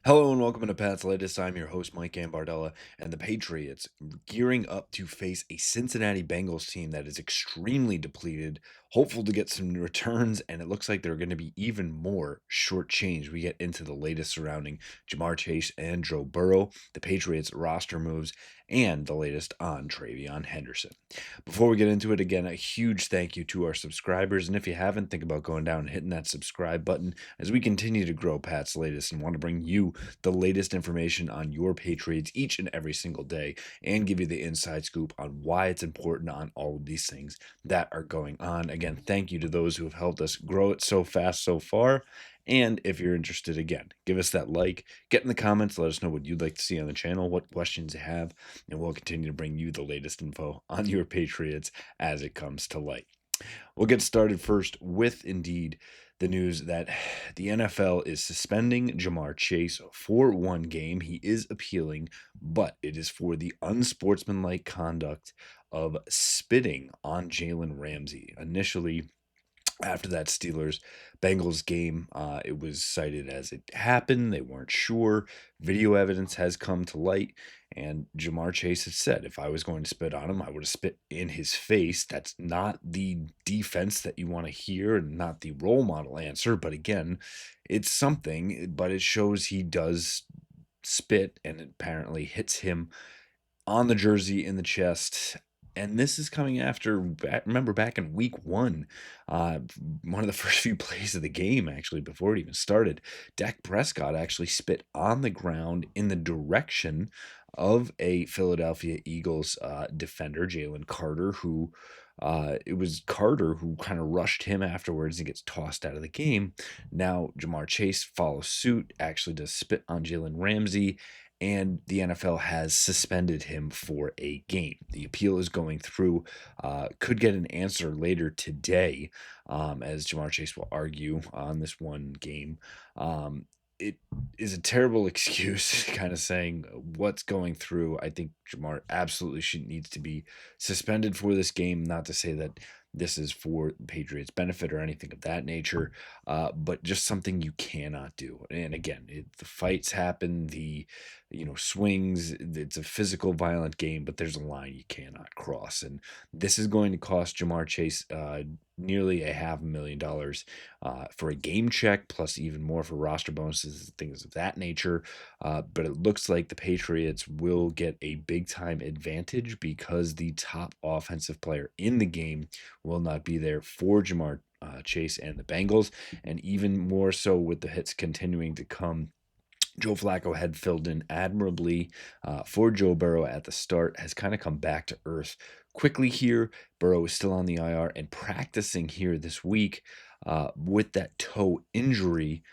Hello and welcome to Pat's Latest. I'm your host, Mike Gambardella, and the Patriots gearing up to face a Cincinnati Bengals team that is extremely depleted, hopeful to get some returns, and it looks like they're going to be even more shortchanged. We get into the latest surrounding Jamar Chase and Joe Burrow, the Patriots roster moves, and the latest on Travion Henderson. Before we get into it, again, a huge thank you to our subscribers, and if you haven't, think about going down and hitting that subscribe button as we continue to grow Pat's Latest and want to bring you the latest information on your Patriots each and every single day and give you the inside scoop on why it's important on all of these things that are going on. Again, thank you to those who have helped us grow it so fast so far. And if you're interested, again, give us that like, get in the comments, let us know what you'd like to see on the channel, what questions you have, and we'll continue to bring you the latest info on your Patriots as it comes to light. We'll get started first with indeed the news that the NFL is suspending Jamar Chase for one game. He is appealing, but it is for the unsportsmanlike conduct of spitting on Jalen Ramsey. Initially, after that Steelers Bengals game, it was cited as it happened. They weren't sure. Video evidence has come to light, and Jamar Chase has said, if I was going to spit on him, I would have spit in his face. That's not the defense that you want to hear and not the role model answer. But again, it's something, but it shows he does spit and it apparently hits him on the jersey in the chest. And this is coming after, remember back in week one, one of the first few plays of the game, actually, before it even started, Dak Prescott actually spit on the ground in the direction of a Philadelphia Eagles defender, Jalen Carter, who it was Carter who kind of rushed him afterwards and gets tossed out of the game. Now, Jamar Chase follows suit, actually does spit on Jalen Ramsey, and the NFL has suspended him for a game. The appeal is going through, could get an answer later today, as Jamar Chase will argue on this one game. It is a terrible excuse, kind of saying what's going through. I think Jamar absolutely needs to be suspended for this game. Not to say that this is for the Patriots' benefit or anything of that nature, but just something you cannot do. And again, the fights happen, the swings. It's a physical, violent game, but there's a line you cannot cross, and this is going to cost Jamar Chase nearly $500,000 for a game check, plus even more for roster bonuses and things of that nature. But it looks like the Patriots will get a big time advantage because the top offensive player in the game will not be there for Jamar Chase and the Bengals, and even more so with the hits continuing to come. Joe Flacco had filled in admirably for Joe Burrow at the start, has kind of come back to earth quickly here. Burrow is still on the IR and practicing here this week with that toe injury.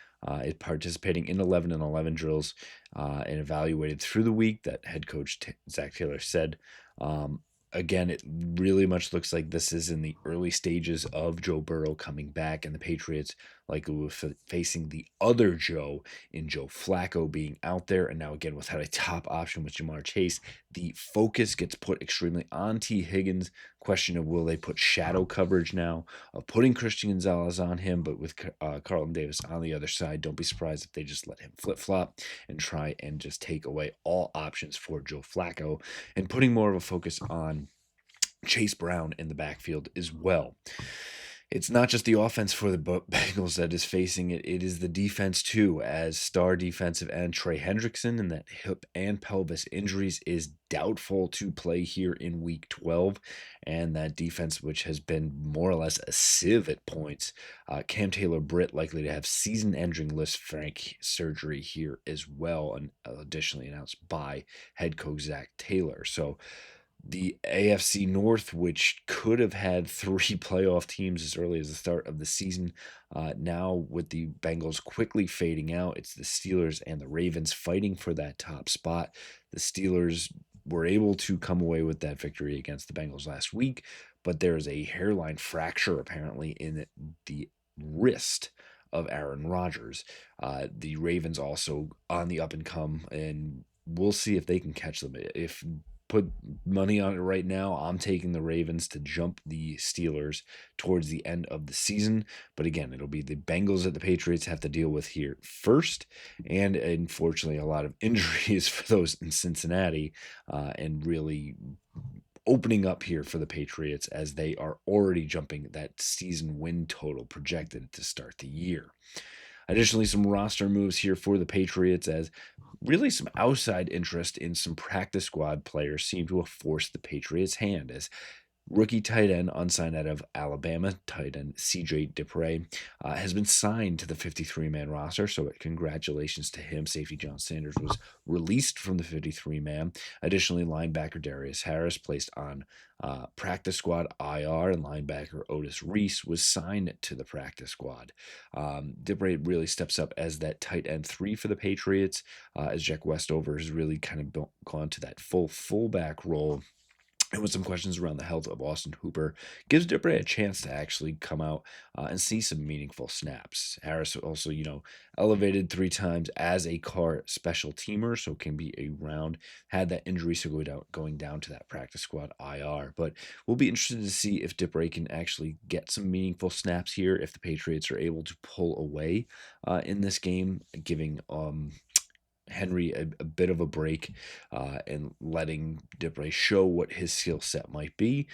Participating in 11 and 11 drills and evaluated through the week. That head coach Zach Taylor said. Again, it really much looks like this is in the early stages of Joe Burrow coming back, and the Patriots likely will facing the other Joe in Joe Flacco being out there. And now, again, without a top option with Jamar Chase, the focus gets put extremely on T. Higgins. Question of will they put shadow coverage now of putting Christian Gonzalez on him, but with Carlton Davis on the other side. Don't be surprised if they just let him flip-flop and try and just take away all options for Joe Flacco and putting more of a focus on Chase Brown in the backfield as well. It's not just the offense for the Bengals that is facing it. It is the defense too, as star defensive end Trey Hendrickson and that hip and pelvis injuries is doubtful to play here in week 12. And that defense, which has been more or less a sieve at points, Cam Taylor-Britt likely to have season-ending Lisfranc surgery here as well, and additionally announced by head coach Zach Taylor. So the AFC North, which could have had 3 playoff teams as early as the start of the season, now with the Bengals quickly fading out, it's the Steelers and the Ravens fighting for that top spot. The Steelers were able to come away with that victory against the Bengals last week, but there is a hairline fracture apparently in the wrist of Aaron Rodgers. The Ravens also on the up and come, and we'll see if they can catch them. If put money on it right now, I'm taking the Ravens to jump the Steelers towards the end of the season. But again, it'll be the Bengals that the Patriots have to deal with here first. And unfortunately, a lot of injuries for those in Cincinnati, and really opening up here for the Patriots as they are already jumping that season win total projected to start the year. Additionally, some roster moves here for the Patriots as really some outside interest in some practice squad players seem to have forced the Patriots' hand as rookie tight end unsigned out of Alabama, tight end CJ Dupre, has been signed to the 53-man roster. So congratulations to him. Safety John Sanders was released from the 53-man. Additionally, linebacker Darius Harris placed on practice squad IR, and linebacker Otis Reese was signed to the practice squad. Dupre really steps up as that tight end 3 for the Patriots, as Jack Westover has really kind of gone to that fullback role. And with some questions around the health of Austin Hooper, gives Dupre a chance to actually come out and see some meaningful snaps. Harris also, elevated 3 times as a car special teamer, so can be around. Had that injury, so going down to that practice squad IR. But we'll be interested to see if Dupre can actually get some meaningful snaps here, if the Patriots are able to pull away in this game, giving Henry a bit of a break and letting Dupre show what his skill set might be.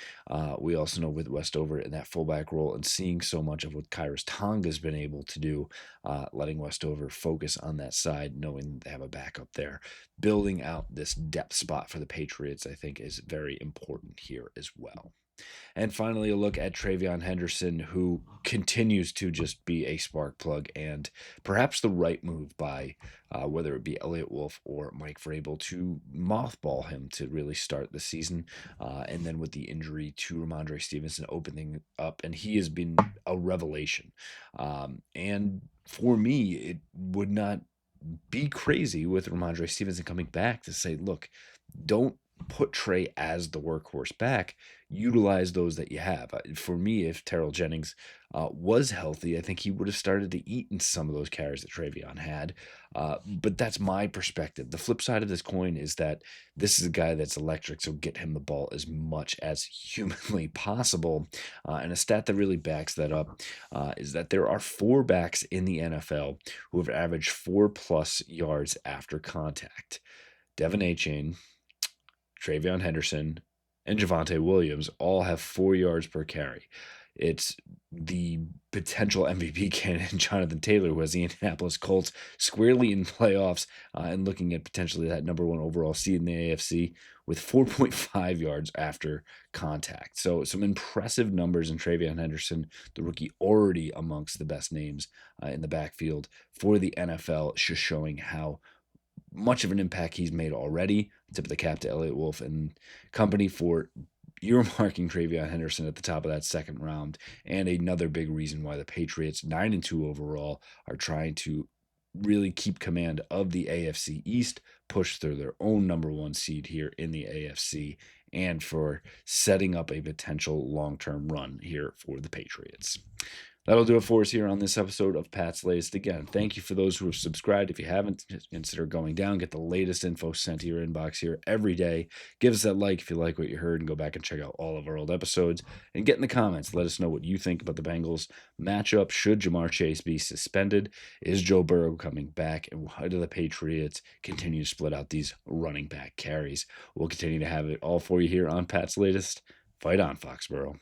We also know with Westover in that fullback role and seeing so much of what Kyrus Tonga has been able to do, letting Westover focus on that side, knowing they have a backup there. Building out this depth spot for the Patriots, I think, is very important here as well. And finally, a look at Travion Henderson, who continues to just be a spark plug and perhaps the right move by whether it be Elliott Wolf or Mike Vrabel to mothball him to really start the season. And then with the injury to Ramondre Stevenson opening up, and he has been a revelation. And for me, it would not be crazy with Ramondre Stevenson coming back to say, look, don't put Trey as the workhorse back. Utilize those that you have. For me, if Terrell Jennings was healthy, I think he would have started to eat in some of those carries that Travion had. But that's my perspective. The flip side of this coin is that this is a guy that's electric, so get him the ball as much as humanly possible. And a stat that really backs that up is that there are 4 backs in the NFL who have averaged 4+ yards after contact. Devin Achane, Travion Henderson, and Javonte Williams all have 4 yards per carry. It's the potential MVP candidate, Jonathan Taylor, who has the Indianapolis Colts squarely in playoffs and looking at potentially that number 1 overall seed in the AFC with 4.5 yards after contact. So some impressive numbers in Travion Henderson, the rookie already amongst the best names in the backfield for the NFL, just showing how much of an impact he's made already. Tip of the cap to Elliott Wolf and company for earmarking Travion Henderson at the top of that second round. And another big reason why the Patriots, 9-2 overall, are trying to really keep command of the AFC East, push through their own number 1 seed here in the AFC, and for setting up a potential long-term run here for the Patriots. That'll do it for us here on this episode of Pat's Latest. Again, thank you for those who have subscribed. If you haven't, just consider going down. Get the latest info sent to your inbox here every day. Give us that like if you like what you heard, and go back and check out all of our old episodes. And get in the comments. Let us know what you think about the Bengals matchup. Should Jamar Chase be suspended? Is Joe Burrow coming back? And why do the Patriots continue to split out these running back carries? We'll continue to have it all for you here on Pat's Latest. Fight on, Foxborough.